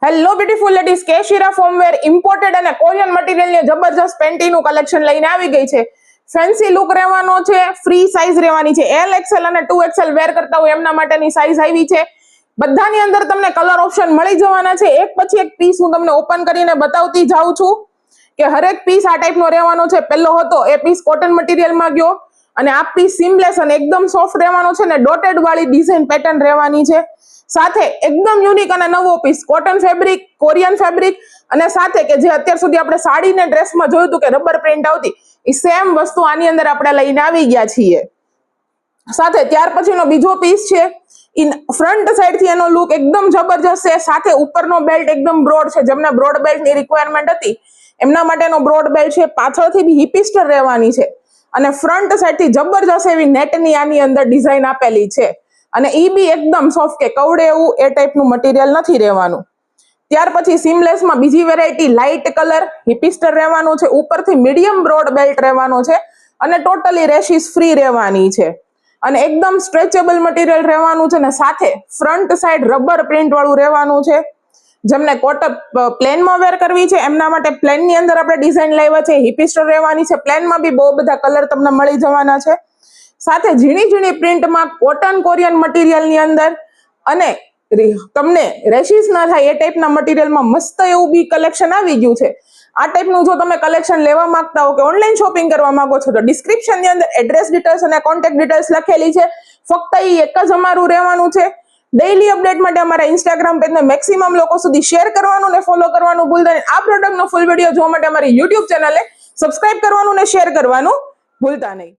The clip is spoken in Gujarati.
હેલો બ્યુટીફુલ લેડીઝ, કેશીરા ફોર્મવેર ઇમ્પોર્ટેડ અને કોરિયન મટીરિયલની જબરજસ્ત પેન્ટીનું કલેક્શન લઈને આવી ગઈ છે. ફેન્સી લુક રહેવાનો છે, ફ્રી સાઇઝ રહેવાની છે. એલ એક્સએલ અને 2XL વેર કરતા હોય એમના માટેની સાઇઝ આવી છે. બધાની અંદર તમને કલર ઓપ્શન મળી જવાના છે. એક પછી એક પીસ હું તમને ઓપન કરીને બતાવતી જાઉં છું કે હરેક પીસ આ ટાઈપનો રહેવાનો છે. પહેલો હતો એ પીસ કોટન મટીરિયલમાં ગયો અને આ પીસ સીમલેસ અને એકદમ સોફ્ટ રહેવાનો છે ને ડોટેડ વાળી ડિઝાઇન પેટર્ન રહેવાની છે. સાથે એકદમ યુનિક અને નવો piece cotton fabric, Korean fabric અને સાથે કે જે અત્યાર સુધી આપણે સાડી ને ડ્રેસમાં જોયું હતું કે રબર પ્રિન્ટ આવતી, એ સેમ વસ્તુ આની અંદર આપણે લઈને આવી ગયા છીએ. સાથે ત્યાર પછીનો બીજો પીસ છે. ફ્રન્ટ સાઈડ થી એનો લુક એકદમ જબરજસ્ત છે. સાથે ઉપરનો બેલ્ટ એકદમ બ્રોડ છે. જેમને બ્રોડ બેલ્ટની રિક્વાયરમેન્ટ હતી એમના માટેનો બ્રોડ બેલ્ટ છે. પાછળથી બી હિપિસ્ટર રહેવાની છે અને ફ્રન્ટ સાઈડ થી જબરજસ્ત એવી નેટની આની અંદર ડિઝાઇન આપેલી છે. અને ઈ બી એકદમ સોફ્ટ કે કવડે એવું એ ટાઈપનું મટીરિયલ નથી રહેવાનું. ત્યાર પછી સીમલેસમાં બીજી વેરાયટી લાઇટ કલર હિપિસ્ટર રહેવાનું છે. ઉપરથી મીડિયમ બ્રોડ બેલ્ટ રહેવાનો છે અને ટોટલી રેશિસ ફ્રી રહેવાની છે અને એકદમ સ્ટ્રેચેબલ મટીરિયલ રહેવાનું છે. ને સાથે ફ્રન્ટ સાઈડ રબર પ્રિન્ટ વાળું રહેવાનું છે. જેમને કોટન પ્લેનમાં વેર કરવી છે એમના માટે પ્લેનની અંદર આપણે ડિઝાઇન લાવ્યા છે. હિપિસ્ટર રહેવાની છે. પ્લેનમાં બી બહુ બધા કલર તમને મળી જવાના છે. સાથે ઝીણી ઝીણી પ્રિન્ટમાં કોટન કોરિયન મટીરિયલની અંદર અને તમને રેશિસ ના થાય એ ટાઈપના મટીરિયલમાં મસ્ત એવું બી કલેક્શન આવી ગયું છે. આ ટાઈપનું જો તમે કલેક્શન લેવા માંગતા હો કે ઓનલાઈન શોપિંગ કરવા માંગો છો તો ડિસ્ક્રિપ્શનની અંદર એડ્રેસ ડિટેલ્સ અને કોન્ટેક્ટ ડિટેલ્સ લખેલી છે. ફક્ત એ એક જ અમારું રહેવાનું છે. ડેઈલી અપડેટ માટે અમારા ઇન્સ્ટાગ્રામ પેજને મેક્સિમમ લોકો સુધી શેર કરવાનું ને ફોલો કરવાનું ભૂલતા નહીં. આ પ્રોડક્ટનો ફૂલ વિડીયો જોવા માટે અમારી યુટ્યુબ ચેનલને સબસ્ક્રાઇબ કરવાનું ને શેર કરવાનું ભૂલતા નહીં.